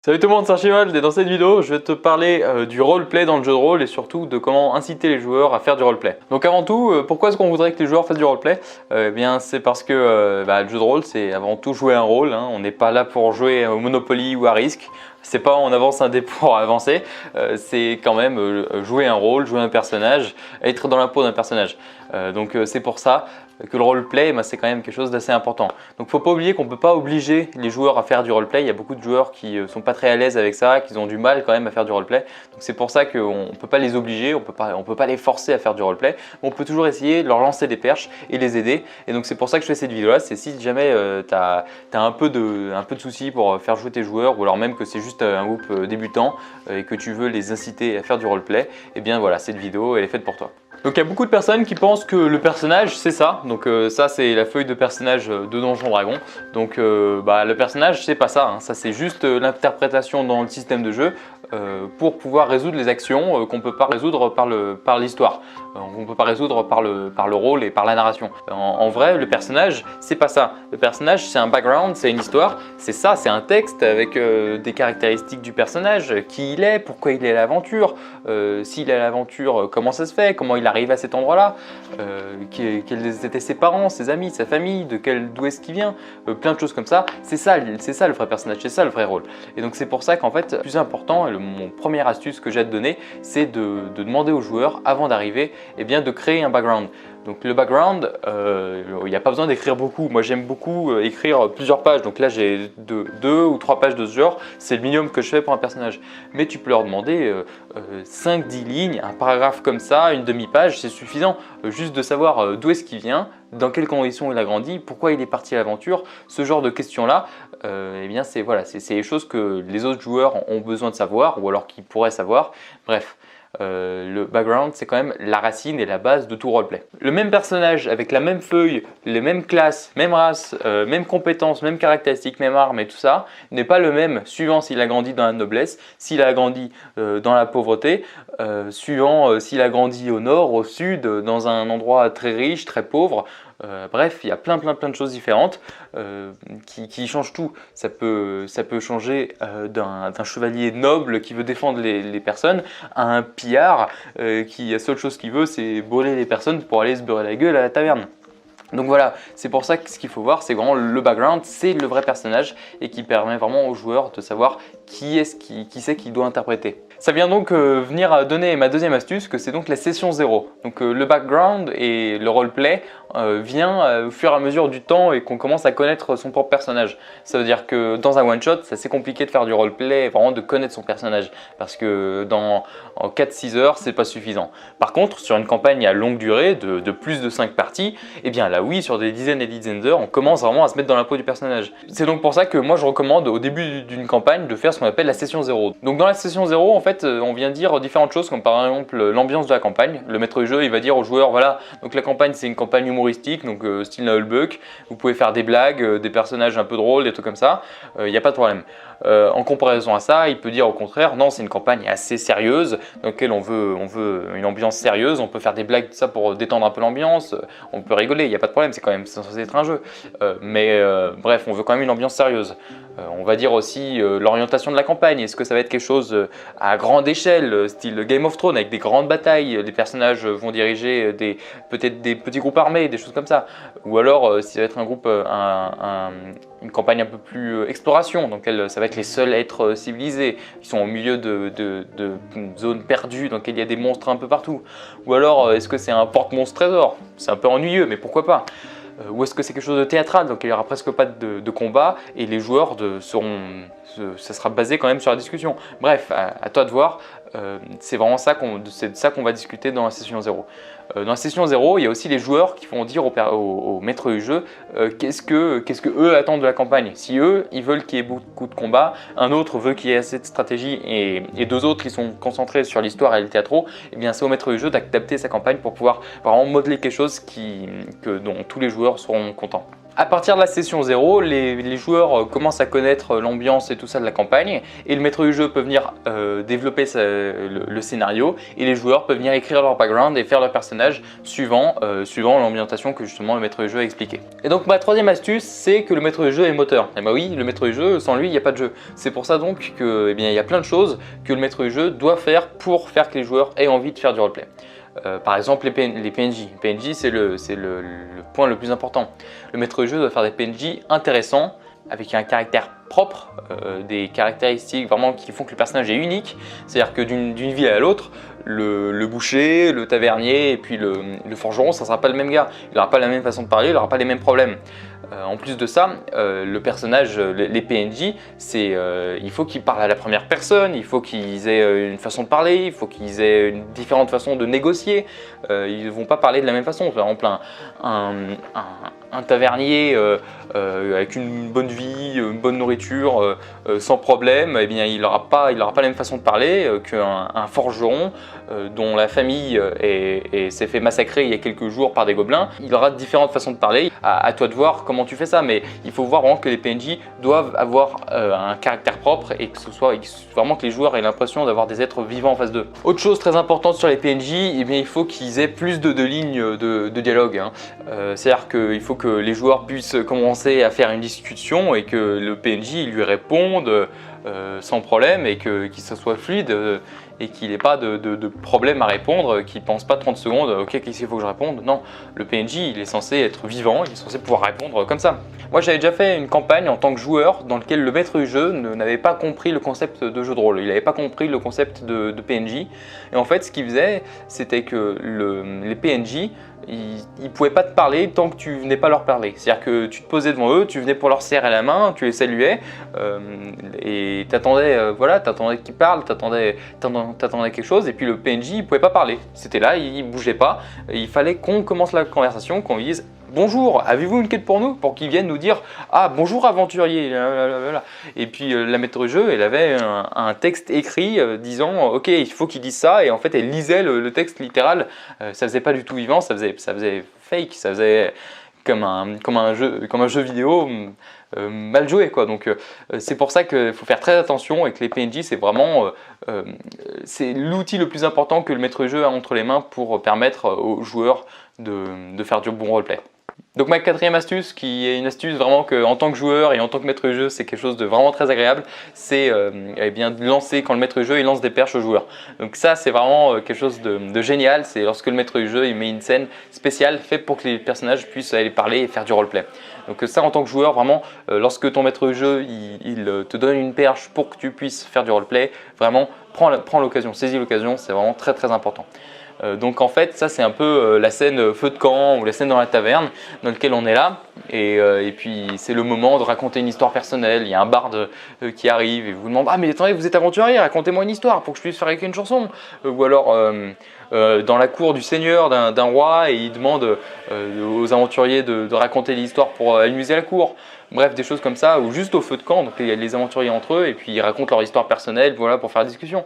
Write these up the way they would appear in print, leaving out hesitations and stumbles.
Salut tout le monde, c'est Archibald et dans cette vidéo, je vais te parler du roleplay dans le jeu de rôle et surtout de comment inciter les joueurs à faire du roleplay. Donc avant tout, pourquoi est-ce qu'on voudrait que les joueurs fassent du roleplay? Eh bien c'est parce que le jeu de rôle c'est avant tout jouer un rôle, hein. On n'est pas là pour jouer au Monopoly ou à Risk. C'est pas on avance un dé pour avancer, c'est quand même jouer un rôle, jouer un personnage, être dans la peau d'un personnage. Donc c'est pour ça que le roleplay, c'est quand même quelque chose d'assez important. Donc faut pas oublier qu'on peut pas obliger les joueurs à faire du roleplay. Il y a beaucoup de joueurs qui sont pas très à l'aise avec ça, qui ont du mal quand même à faire du roleplay. Donc c'est pour ça qu'on peut pas les obliger, on peut pas les forcer à faire du roleplay. Mais on peut toujours essayer de leur lancer des perches et les aider. Et donc c'est pour ça que je fais cette vidéo là. C'est si jamais tu as un peu de soucis pour faire jouer tes joueurs, ou alors même que c'est juste un groupe débutant et que tu veux les inciter à faire du roleplay, et bien voilà, cette vidéo elle est faite pour toi. Donc il y a beaucoup de personnes qui pensent que le personnage c'est ça, donc ça c'est la feuille de personnage de Donjon Dragon. Donc le personnage c'est pas ça, hein. Ça c'est juste l'interprétation dans le système de jeu pour pouvoir résoudre les actions qu'on ne peut pas résoudre par l'histoire, qu'on ne peut pas résoudre par le rôle et par la narration. En vrai le personnage c'est pas ça, le personnage c'est un background, c'est une histoire, c'est ça, c'est un texte avec des caractéristiques du personnage, qui il est, pourquoi il est à l'aventure, s'il est à l'aventure, comment ça se fait, comment il arrive à cet endroit-là, quels étaient ses parents, ses amis, sa famille, d'où est-ce qu'il vient, plein de choses comme ça. C'est ça le vrai personnage, c'est ça le vrai rôle. Et donc c'est pour ça qu'en fait, le plus important, et mon première astuce que j'ai à te donner, c'est de demander aux joueurs, avant d'arriver, de créer un background. Donc le background, il n'y a pas besoin d'écrire beaucoup. Moi j'aime beaucoup écrire plusieurs pages. Donc là j'ai deux ou trois pages de ce genre. C'est le minimum que je fais pour un personnage. Mais tu peux leur demander 5-10 lignes, un paragraphe comme ça, une demi-page, c'est suffisant. Juste de savoir d'où est-ce qu'il vient, dans quelles conditions il a grandi, pourquoi il est parti à l'aventure. Ce genre de questions-là, c'est les choses que les autres joueurs ont besoin de savoir, ou alors qu'ils pourraient savoir. Bref. Le background c'est quand même la racine et la base de tout roleplay. Le même personnage avec la même feuille, les mêmes classes, même race, mêmes compétences, mêmes caractéristiques, même armes et tout ça n'est pas le même suivant s'il a grandi dans la noblesse, s'il a grandi dans la pauvreté, suivant s'il a grandi au nord, au sud, dans un endroit très riche, très pauvre. Bref, il y a plein de choses différentes qui changent tout. Ça peut changer d'un chevalier noble qui veut défendre les personnes à un pillard qui la seule chose qu'il veut c'est brûler les personnes pour aller se beurrer la gueule à la taverne. Donc voilà, c'est pour ça que ce qu'il faut voir, c'est vraiment le background, c'est le vrai personnage et qui permet vraiment aux joueurs de savoir qui c'est qui doit interpréter. Ça vient donc venir donner ma deuxième astuce, que c'est donc la session 0. Donc le background et le roleplay vient au fur et à mesure du temps et qu'on commence à connaître son propre personnage. Ça veut dire que dans un one shot, c'est assez compliqué de faire du roleplay, vraiment de connaître son personnage, parce que en 4-6 heures, c'est pas suffisant. Par contre, sur une campagne à longue durée de plus de 5 parties, eh bien là oui, sur des dizaines et des dizaines d'heures, on commence vraiment à se mettre dans la peau du personnage. C'est donc pour ça que moi je recommande au début d'une campagne de faire ce qu'on appelle la session 0. Donc dans la session 0, en fait, on vient dire différentes choses, comme par exemple l'ambiance de la campagne. Le maître du jeu, il va dire aux joueurs, voilà, donc la campagne c'est une campagne humoristique, donc style Nullbuck, vous pouvez faire des blagues, des personnages un peu drôles, des trucs comme ça, il n'y a pas de problème. En comparaison à ça, il peut dire au contraire, non, c'est une campagne assez sérieuse, dans laquelle on veut une ambiance sérieuse, on peut faire des blagues, tout ça pour détendre un peu l'ambiance, on peut rigoler, il n'y a pas de problème, c'est quand même censé être un jeu. Bref, on veut quand même une ambiance sérieuse. On va dire aussi l'orientation de la campagne, est-ce que ça va être quelque chose à grande échelle, style Game of Thrones, avec des grandes batailles, les personnages vont diriger peut-être des petits groupes armés, des choses comme ça. Ou alors, si ça va être un groupe, une campagne un peu plus exploration, donc ça va être les seuls êtres civilisés, qui sont au milieu de zones perdues, dans lesquelles il y a des monstres un peu partout. Ou alors, est-ce que c'est un porte-monstre trésor? C'est un peu ennuyeux, mais pourquoi pas? Ou est-ce que c'est quelque chose de théâtral, donc il n'y aura presque pas de combat et les joueurs ça sera basé quand même sur la discussion. Bref, à toi de voir, c'est vraiment ça c'est de ça qu'on va discuter dans la session 0. Dans la session 0, il y a aussi les joueurs qui vont dire au maître du jeu qu'est-ce que eux attendent de la campagne. Si eux, ils veulent qu'il y ait beaucoup de combats, un autre veut qu'il y ait assez de stratégie et deux autres qui sont concentrés sur l'histoire et le théâtro, eh bien c'est au maître du jeu d'adapter sa campagne pour pouvoir vraiment modeler quelque chose dont tous les joueurs seront contents. À partir de la session 0, les joueurs commencent à connaître l'ambiance et tout ça de la campagne et le maître du jeu peut venir développer le scénario et les joueurs peuvent venir écrire leur background et faire leur personnage suivant l'ambientation que justement le maître du jeu a expliqué. Et donc ma troisième astuce, c'est que le maître du jeu est moteur. Et bah oui, le maître du jeu, sans lui, il n'y a pas de jeu. C'est pour ça donc que, il y a plein de choses que le maître du jeu doit faire pour faire que les joueurs aient envie de faire du roleplay. Par exemple les PNJ. PNJ c'est le point le plus important. Le maître du jeu doit faire des PNJ intéressants, avec un caractère propre, des caractéristiques vraiment qui font que le personnage est unique. C'est-à-dire que d'une ville à l'autre, le boucher, le tavernier et puis le forgeron, ça ne sera pas le même gars. Il n'aura pas la même façon de parler, il n'aura pas les mêmes problèmes. En plus de ça, le personnage, les PNJ, il faut qu'ils parlent à la première personne, il faut qu'ils aient une façon de parler, il faut qu'ils aient une différente façon de négocier. Ils ne vont pas parler de la même façon. Par exemple, un tavernier avec une bonne vie, une bonne nourriture, sans problème, eh bien, il n'aura pas la même façon de parler qu'un forgeron dont la famille s'est fait massacrer il y a quelques jours par des gobelins. Il aura différentes façons de parler. À toi de voir comment tu fais ça, mais il faut voir vraiment que les PNJ doivent avoir un caractère propre et que ce soit vraiment que les joueurs aient l'impression d'avoir des êtres vivants en face d'eux. Autre chose très importante sur les PNJ, eh bien, il faut qu'ils aient plus de lignes de dialogue. Hein. C'est-à-dire qu'il faut que les joueurs puissent commencer à faire une discussion et que le PNJ lui réponde sans problème et que ça soit fluide et qu'il n'ait pas de problème à répondre, qu'il ne pense pas 30 secondes, ok, qu'est-ce qu'il faut que je réponde? Non, le PNJ il est censé être vivant, il est censé pouvoir répondre comme ça. Moi j'avais déjà fait une campagne en tant que joueur dans lequel le maître du jeu n'avait pas compris le concept de jeu de rôle, il n'avait pas compris le concept de PNJ et en fait ce qu'il faisait c'était que les PNJ ils ne pouvaient pas te parler tant que tu venais pas leur parler. C'est-à-dire que tu te posais devant eux, tu venais pour leur serrer la main, tu les saluais et t'attendais t'attendais qu'ils parlent, t'attendais quelque chose et puis le PNJ il pouvait pas parler. C'était là, il bougeait pas. Il fallait qu'on commence la conversation, qu'on dise bonjour, avez-vous une quête pour nous? Pour qu'ils viennent nous dire ah bonjour aventurier. Et puis la maître du jeu, elle avait un texte écrit disant ok il faut qu'ils disent ça et en fait elle lisait le texte littéral. Ça faisait pas du tout vivant, ça faisait fake, ça faisait comme un jeu vidéo mal joué quoi. Donc c'est pour ça qu'il faut faire très attention et que les PNJ c'est vraiment c'est l'outil le plus important que le maître du jeu a entre les mains pour permettre aux joueurs de faire du bon roleplay. Donc ma quatrième astuce, qui est une astuce vraiment que en tant que joueur et en tant que maître du jeu, c'est quelque chose de vraiment très agréable, c'est eh bien de lancer quand le maître du jeu il lance des perches aux joueurs. Donc ça c'est vraiment quelque chose de génial, c'est lorsque le maître du jeu il met une scène spéciale faite pour que les personnages puissent aller parler et faire du roleplay. Donc ça en tant que joueur, vraiment, lorsque ton maître du jeu il te donne une perche pour que tu puisses faire du roleplay, vraiment prends l'occasion, saisis l'occasion, c'est vraiment très très important. Donc en fait ça c'est un peu la scène feu de camp ou la scène dans la taverne dans laquelle on est là et puis c'est le moment de raconter une histoire personnelle. Il y a un barde qui arrive et vous demande ah mais attendez vous êtes aventurier, racontez-moi une histoire pour que je puisse faire avec une chanson ou alors dans la cour du seigneur d'un roi et il demande aux aventuriers de raconter l'histoire pour amuser la cour. Bref, des choses comme ça, ou juste au feu de camp, donc il y a les aventuriers entre eux et puis ils racontent leur histoire personnelle voilà, pour faire discussion.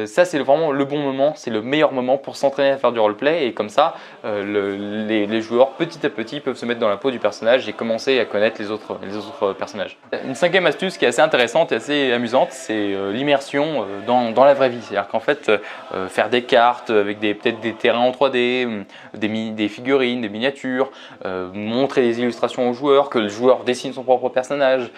Ça c'est vraiment le bon moment, c'est le meilleur moment pour s'entraîner à faire du roleplay et comme ça les joueurs petit à petit peuvent se mettre dans la peau du personnage et commencer à connaître les autres personnages. Une cinquième astuce qui est assez intéressante et assez amusante, c'est l'immersion dans la vraie vie. C'est-à-dire qu'en fait faire des cartes avec peut-être des terrains en 3D, des figurines, des miniatures, montrer des illustrations aux joueurs, que le joueur dessine son propre personnage,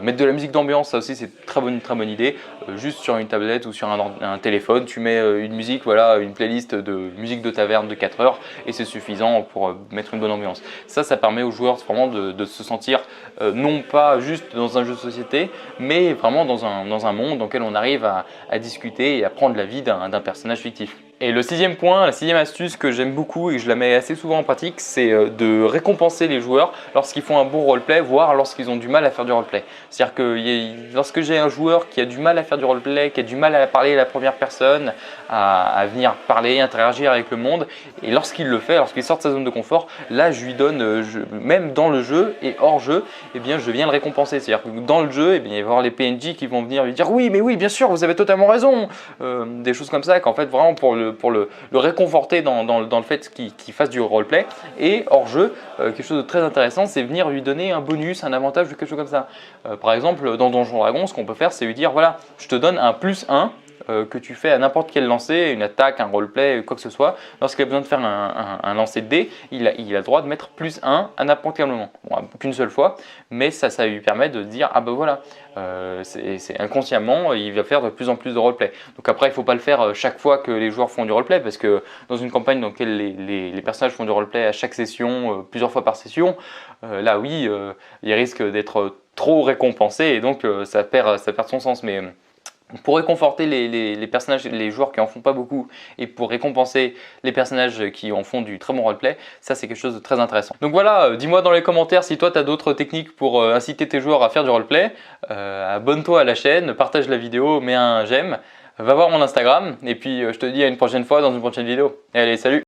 mettre de la musique d'ambiance, ça aussi c'est une très bonne idée. Juste sur une tablette ou sur un téléphone, tu mets une musique, voilà, une playlist de musique de taverne de 4 heures et c'est suffisant pour mettre une bonne ambiance. Ça permet aux joueurs vraiment de se sentir non pas juste dans un jeu de société, mais vraiment dans un monde dans lequel on arrive à discuter et à prendre la vie d'un personnage fictif. Et le sixième point, la sixième astuce que j'aime beaucoup et que je la mets assez souvent en pratique, c'est de récompenser les joueurs lorsqu'ils font un bon roleplay, voire lorsqu'ils ont du mal à faire du roleplay. C'est-à-dire que lorsque j'ai un joueur qui a du mal à faire du roleplay, qui a du mal à parler à la première personne, à venir parler, interagir avec le monde, et lorsqu'il le fait, lorsqu'il sort de sa zone de confort, là je lui donne, même dans le jeu et hors jeu, eh bien, je viens le récompenser. C'est-à-dire que dans le jeu, eh bien, il va y avoir les PNJ qui vont venir lui dire oui, mais oui, bien sûr, vous avez totalement raison. Des choses comme ça qu'en fait, vraiment pour le le réconforter dans le fait qu'il fasse du roleplay. Et hors jeu, quelque chose de très intéressant, c'est venir lui donner un bonus, un avantage ou quelque chose comme ça. Par exemple, dans Donjons Dragons, ce qu'on peut faire, c'est lui dire voilà, je te donne un +1 que tu fais à n'importe quel lancer, une attaque, un roleplay, quoi que ce soit. Lorsqu'il a besoin de faire un lancer de dés, il a le droit de mettre +1 à n'importe quel moment. Bon, qu'une seule fois, mais ça lui permet de dire ah ben voilà, c'est inconsciemment, il va faire de plus en plus de roleplay. Donc après, il ne faut pas le faire chaque fois que les joueurs font du roleplay, parce que dans une campagne dans laquelle les personnages font du roleplay à chaque session, plusieurs fois par session, là oui, il risque d'être trop récompensé et donc ça perd son sens. Mais pour réconforter les personnages, les joueurs qui en font pas beaucoup, et pour récompenser les personnages qui en font du très bon roleplay, ça c'est quelque chose de très intéressant. Donc voilà, dis-moi dans les commentaires si toi tu as d'autres techniques pour inciter tes joueurs à faire du roleplay. Abonne-toi à la chaîne, partage la vidéo, mets un j'aime, va voir mon Instagram, et puis je te dis à une prochaine fois dans une prochaine vidéo. Et allez, salut!